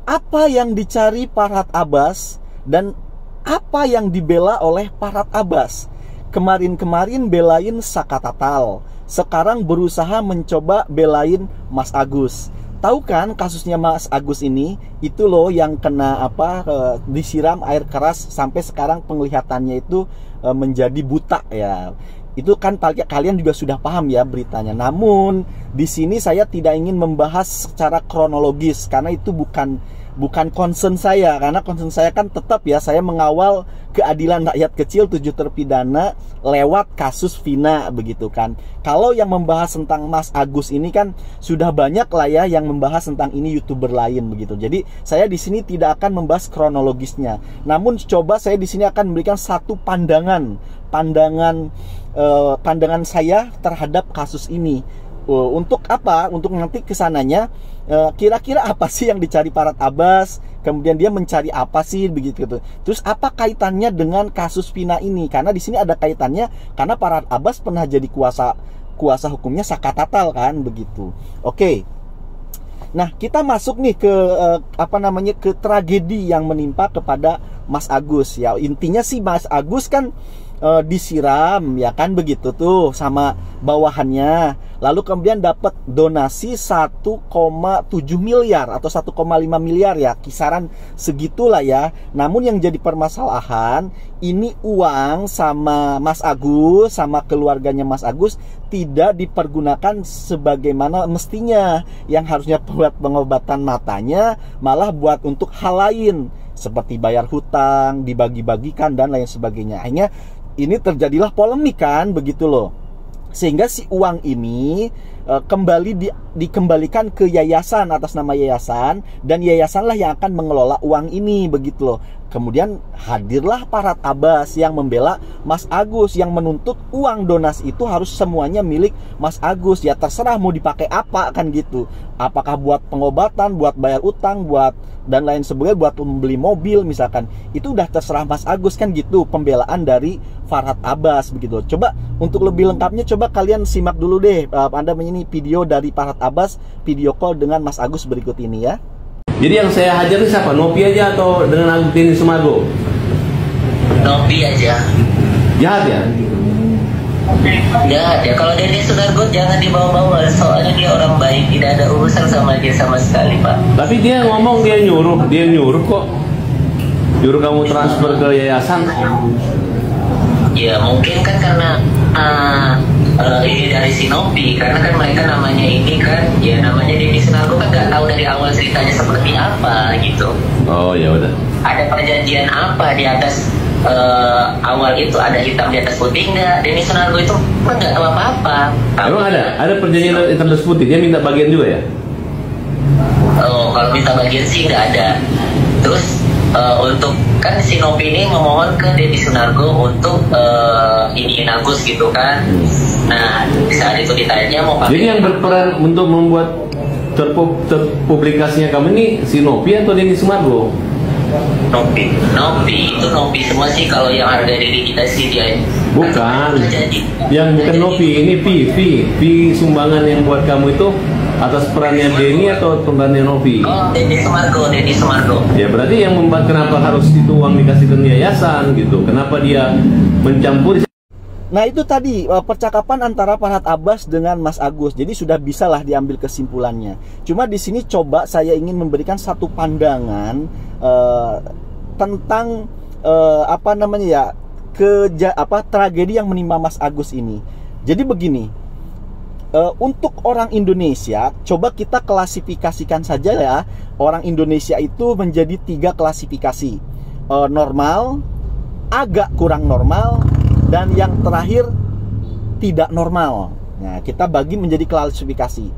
apa yang dicari Farhad Abbas dan apa yang dibela oleh Farhad Abbas. Kemarin-kemarin belain Saka Tatal, sekarang berusaha mencoba belain Mas Agus. Tahu kan kasusnya Mas Agus ini? Itu loh yang kena disiram air keras sampai sekarang penglihatannya itu menjadi buta ya. Itu kan kalian juga sudah paham ya beritanya. Namun di sini saya tidak ingin membahas secara kronologis karena itu bukan concern saya. Karena concern saya kan tetap ya, saya mengawal keadilan rakyat kecil 7 terpidana lewat kasus Vina begitu kan. Kalau yang membahas tentang Mas Agus ini kan sudah banyak lah ya yang membahas tentang ini YouTuber lain begitu. Jadi saya di sini tidak akan membahas kronologisnya. Namun coba saya di sini akan memberikan satu pandangan saya terhadap kasus ini. Untuk apa? Untuk nanti kesananya kira-kira apa sih yang dicari Farhad Abbas, kemudian dia mencari apa sih begitu. Terus apa kaitannya dengan kasus Vina ini? Karena di sini ada kaitannya karena Farhad Abbas pernah jadi kuasa hukumnya Saka Tatal kan begitu. Oke. Nah, kita masuk nih ke ke tragedi yang menimpa kepada Mas Agus ya. Intinya sih Mas Agus kan disiram ya kan begitu tuh sama bawahannya, lalu kemudian dapat donasi 1,7 miliar atau 1,5 miliar ya, kisaran segitulah ya. Namun yang jadi permasalahan ini uang sama Mas Agus sama keluarganya Mas Agus tidak dipergunakan sebagaimana mestinya. Yang harusnya buat pengobatan matanya malah buat untuk hal lain seperti bayar hutang, dibagi-bagikan dan lain sebagainya. Akhirnya ini terjadilah polemik kan begitu loh, sehingga si uang ini kembali dikembalikan ke yayasan atas nama yayasan, dan yayasanlah yang akan mengelola uang ini begitu loh. Kemudian hadirlah Farhad Abbas yang membela Mas Agus, yang menuntut uang donasi itu harus semuanya milik Mas Agus. Ya terserah mau dipakai apa kan gitu. Apakah buat pengobatan, buat bayar utang, buat dan lain sebagainya, buat membeli mobil misalkan. Itu udah terserah Mas Agus kan gitu, pembelaan dari Farhad Abbas begitu. Coba untuk lebih lengkapnya coba kalian simak dulu deh Anda ini video dari Farhad Abbas video call dengan Mas Agus berikut ini ya. Jadi yang saya hajar itu siapa? Nopi aja atau dengan Denny Sumargo? Nopi aja. Jahat ya? Jahat ya. Kalau Denny Sumargo jangan dibawa-bawa, soalnya dia orang baik, tidak ada urusan sama dia sama sekali Pak. Tapi dia ngomong dia nyuruh kok. Nyuruh kamu transfer ke yayasan. Ya mungkin kan karena ini dari Sinopi, karena kan mereka namanya ini kan ya namanya Denny Sumargo kan nggak tahu dari awal ceritanya seperti apa gitu. Oh ya udah. Ada perjanjian apa di atas awal itu, ada hitam di atas putih nggak? Denny Sumargo itu kan nggak tahu apa-apa. Emang ada perjanjian hitam di atas putih, dia minta bagian juga ya? Oh kalau minta bagian sih nggak ada. Terus untuk kan Sinopi ini memohon ke Denny Sumargo untuk ini Agus gitu kan. Nah di saat itu ditanya mau pakai. Jadi yang berperan untuk membuat terpublikasinya kamu ini Sinopi atau Denny Sumargo? Nopi itu Nopi semua sih. Kalau yang harga diri kita sih dia bukan yang bukan Nopi, ini Pi sumbangan yang buat kamu itu atas perannya Denny atau perannya Nopi? Oh Denny Sumargo. Ya berarti yang membuat kenapa harus itu uang dikasih ke yayasan gitu, kenapa dia mencampuri? Nah itu tadi percakapan antara Farhad Abbas dengan Mas Agus. Jadi sudah bisalah diambil kesimpulannya. Cuma di sini coba saya ingin memberikan satu pandangan tentang tragedi yang menimpa Mas Agus ini. Jadi begini, untuk orang Indonesia, coba kita klasifikasikan saja ya. Orang Indonesia itu menjadi 3 klasifikasi, normal, agak kurang normal, dan yang terakhir tidak normal. Nah, kita bagi menjadi klasifikasi.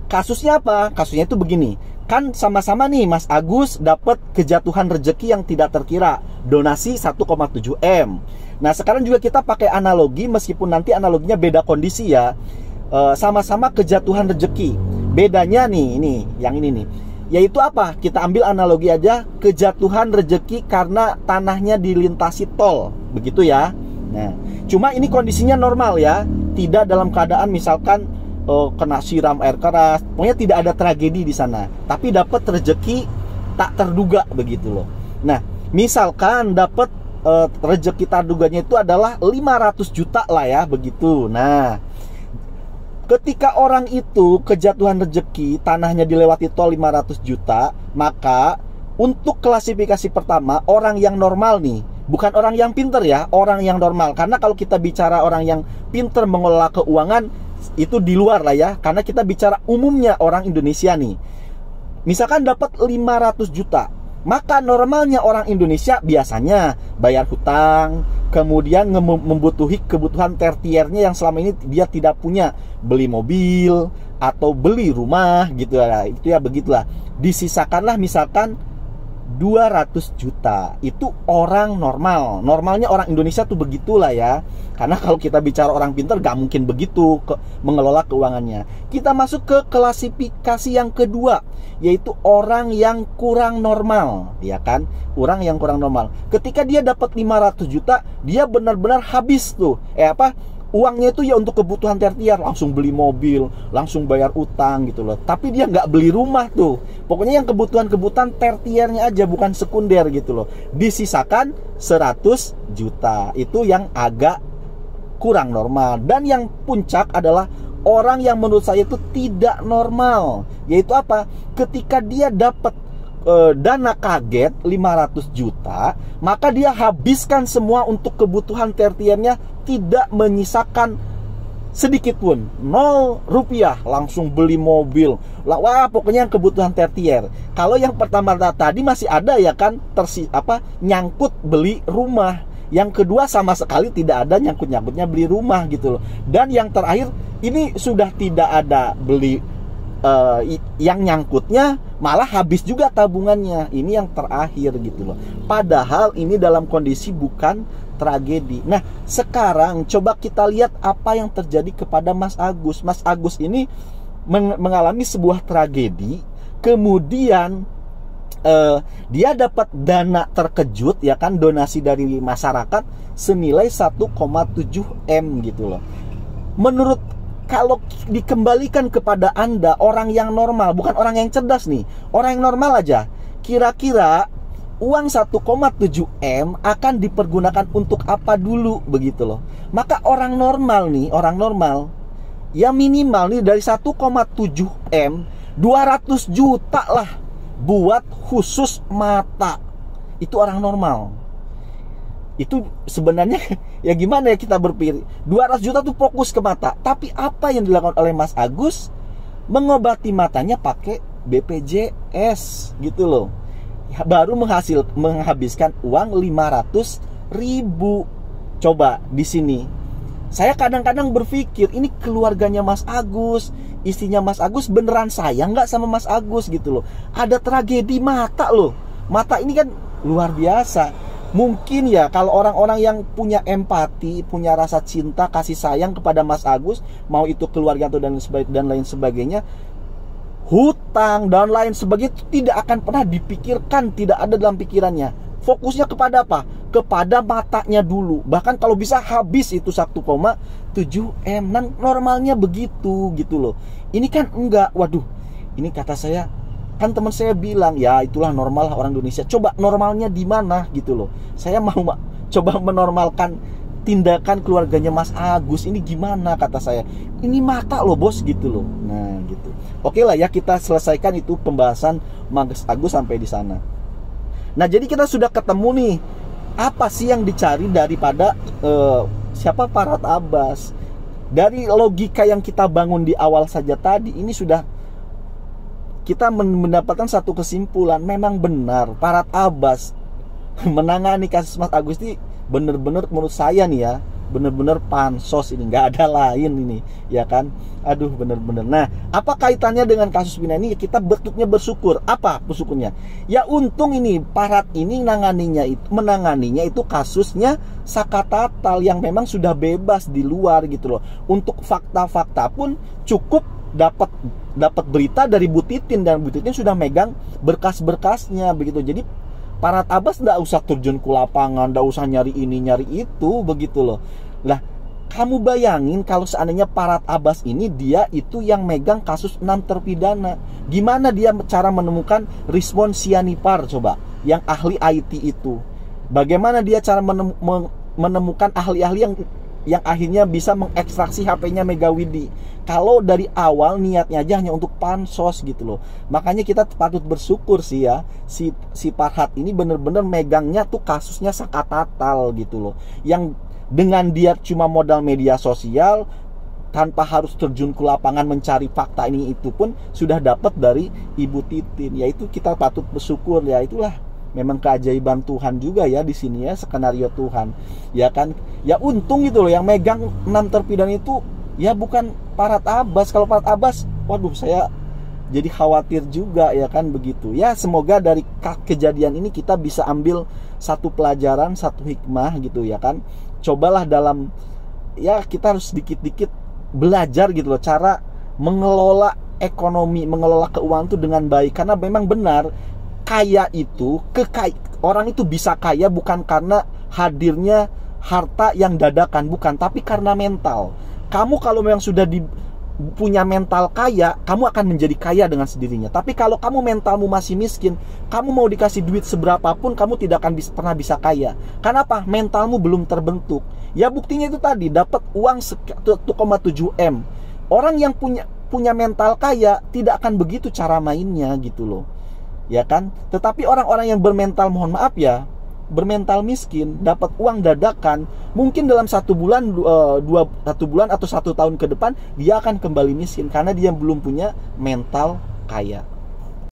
Kasusnya apa? Kasusnya itu begini. Kan sama-sama nih Mas Agus dapat kejatuhan rezeki yang tidak terkira, donasi 1,7 M. Nah, sekarang juga kita pakai analogi, meskipun nanti analoginya beda kondisi ya. Sama-sama kejatuhan rezeki. Bedanya nih, yang ini nih. Yaitu apa? Kita ambil analogi aja, kejatuhan rezeki karena tanahnya dilintasi tol, begitu ya. Nah, cuma ini kondisinya normal ya, tidak dalam keadaan misalkan kena siram air keras, pokoknya tidak ada tragedi di sana. Tapi dapat rezeki tak terduga begitu loh. Nah, misalkan dapat rezeki terduganya itu adalah 500 juta lah ya begitu. Nah, ketika orang itu kejatuhan rezeki, tanahnya dilewati tol 500 juta, maka untuk klasifikasi pertama, orang yang normal nih, bukan orang yang pinter ya, orang yang normal. Karena kalau kita bicara orang yang pinter mengelola keuangan, itu di luar lah ya. Karena kita bicara umumnya orang Indonesia nih. Misalkan dapat 500 juta, maka normalnya orang Indonesia biasanya bayar hutang, kemudian membutuhi kebutuhan tertiernya yang selama ini dia tidak punya, beli mobil atau beli rumah gitu ya. Itu ya begitulah. Disisakanlah misalkan 200 juta. Itu orang normal. Normalnya orang Indonesia tuh begitulah ya. Karena kalau kita bicara orang pintar gak mungkin begitu mengelola keuangannya. Kita masuk ke klasifikasi yang kedua, yaitu orang yang kurang normal, ya kan? Orang yang kurang normal. Ketika dia dapat 500 juta, dia benar-benar habis tuh. Uangnya itu ya untuk kebutuhan tertier, langsung beli mobil, langsung bayar utang gitu loh. Tapi dia nggak beli rumah tuh. Pokoknya yang kebutuhan-kebutuhan tertiernya aja, bukan sekunder gitu loh. Disisakan 100 juta. Itu yang agak kurang normal. Dan yang puncak adalah orang yang menurut saya itu tidak normal. Yaitu apa? Ketika dia dapat dana kaget 500 juta, maka dia habiskan semua untuk kebutuhan tertiernya, tidak menyisakan sedikit pun, 0 rupiah, langsung beli mobil. Wah, pokoknya yang kebutuhan tertier. Kalau yang pertama tadi masih ada ya kan, nyangkut beli rumah. Yang kedua sama sekali tidak ada nyangkut-nyangkutnya beli rumah gitu loh. Dan yang terakhir ini sudah tidak ada beli yang nyangkutnya, malah habis juga tabungannya. Ini yang terakhir gitu loh. Padahal ini dalam kondisi bukan tragedi. Nah, sekarang coba kita lihat apa yang terjadi kepada Mas Agus. Mas Agus ini mengalami sebuah tragedi. Kemudian dia dapat dana terkejut ya kan, donasi dari masyarakat senilai 1,7 M gitu loh. Menurut, kalau dikembalikan kepada Anda, orang yang normal, bukan orang yang cerdas nih, orang yang normal aja, kira-kira uang 1,7 M akan dipergunakan untuk apa dulu begitu loh. Maka orang normal nih, orang normal ya minimal nih dari 1,7 M 200 juta lah buat khusus mata. Itu orang normal. Itu sebenarnya ya gimana ya kita berpikir, 200 juta tuh fokus ke mata. Tapi apa yang dilakukan oleh Mas Agus? Mengobati matanya pakai BPJS gitu loh. Baru menghabiskan uang 500.000. Coba di sini saya kadang-kadang berpikir, ini keluarganya Mas Agus, istrinya Mas Agus beneran sayang nggak sama Mas Agus gitu loh. Ada tragedi mata loh. Mata ini kan luar biasa. Mungkin ya kalau orang-orang yang punya empati, punya rasa cinta, kasih sayang kepada Mas Agus, mau itu keluarga atau dan lain sebagainya, hutang dan lain sebagainya itu tidak akan pernah dipikirkan, tidak ada dalam pikirannya. Fokusnya kepada apa? Kepada matanya dulu. Bahkan kalau bisa habis itu 1,7 M. Normalnya begitu gitu loh. Ini kan enggak. Waduh, ini kata saya, kan teman saya bilang, ya itulah normal orang Indonesia. Coba normalnya di mana gitu loh. Saya mau coba menormalkan tindakan keluarganya Mas Agus. Ini gimana kata saya. Ini mata loh bos gitu loh. Nah gitu. Oke lah ya, kita selesaikan itu pembahasan Mas Agus sampai di sana. Nah jadi kita sudah ketemu nih, apa sih yang dicari daripada siapa Farhad Abbas. Dari logika yang kita bangun di awal saja tadi, ini sudah kita mendapatkan satu kesimpulan. Memang benar Farhad Abbas menangani kasus Mas Agus ini bener-bener menurut saya nih ya, bener-bener pansos ini, nggak ada lain ini ya kan. Aduh bener-bener. Nah apa kaitannya dengan kasus Vina ini? Kita bentuknya bersyukur. Apa bersyukurnya? Ya untung ini Farhad ini menanganinya itu kasusnya Sakatatal yang memang sudah bebas di luar gitu loh. Untuk fakta-fakta pun cukup dapat berita dari Bu Titin, dan Bu Titin sudah megang berkas-berkasnya begitu. Jadi Farhad Abbas nggak usah terjun ke lapangan, nggak usah nyari ini nyari itu begitu loh. Lah Kamu bayangin kalau seandainya Farhad Abbas ini dia itu yang megang kasus 6 terpidana. Gimana dia cara menemukan Rizwan Sianipar coba, yang ahli IT itu? Bagaimana dia cara menemukan ahli-ahli yang akhirnya bisa mengekstraksi HP-nya Megawidi? Kalau dari awal niatnya aja hanya untuk pansos gitu loh. Makanya kita patut bersyukur sih ya, si Farhad ini bener-bener megangnya tuh kasusnya sakatatal gitu loh. Yang dengan dia cuma modal media sosial tanpa harus terjun ke lapangan mencari fakta ini itu pun sudah dapat dari Ibu Titin. Yaitu kita patut bersyukur ya, itulah memang keajaiban Tuhan juga ya di sini ya, skenario Tuhan. Ya kan? Ya untung gitu loh yang megang 6 terpidana itu ya bukan Farhad Abbas. Kalau Farhad Abbas, waduh saya jadi khawatir juga ya kan begitu. Ya semoga dari kejadian ini kita bisa ambil satu pelajaran, satu hikmah gitu ya kan. Cobalah dalam, ya kita harus sedikit-sedikit belajar gitu loh cara mengelola ekonomi, mengelola keuangan itu dengan baik. Karena memang benar kaya itu, orang itu bisa kaya bukan karena hadirnya harta yang dadakan, bukan, tapi karena mental. Kamu kalau memang sudah punya mental kaya, kamu akan menjadi kaya dengan sendirinya. Tapi kalau kamu mentalmu masih miskin, kamu mau dikasih duit seberapapun, kamu tidak akan pernah bisa kaya. Kenapa? Mentalmu belum terbentuk. Ya buktinya itu tadi, dapat uang 1,7 M. Orang yang punya mental kaya tidak akan begitu cara mainnya gitu loh. Ya kan? Tetapi orang-orang yang bermental, mohon maaf ya, bermental miskin, dapat uang dadakan, mungkin dalam 1 bulan, 1 bulan atau 1 tahun ke depan dia akan kembali miskin karena dia belum punya mental kaya.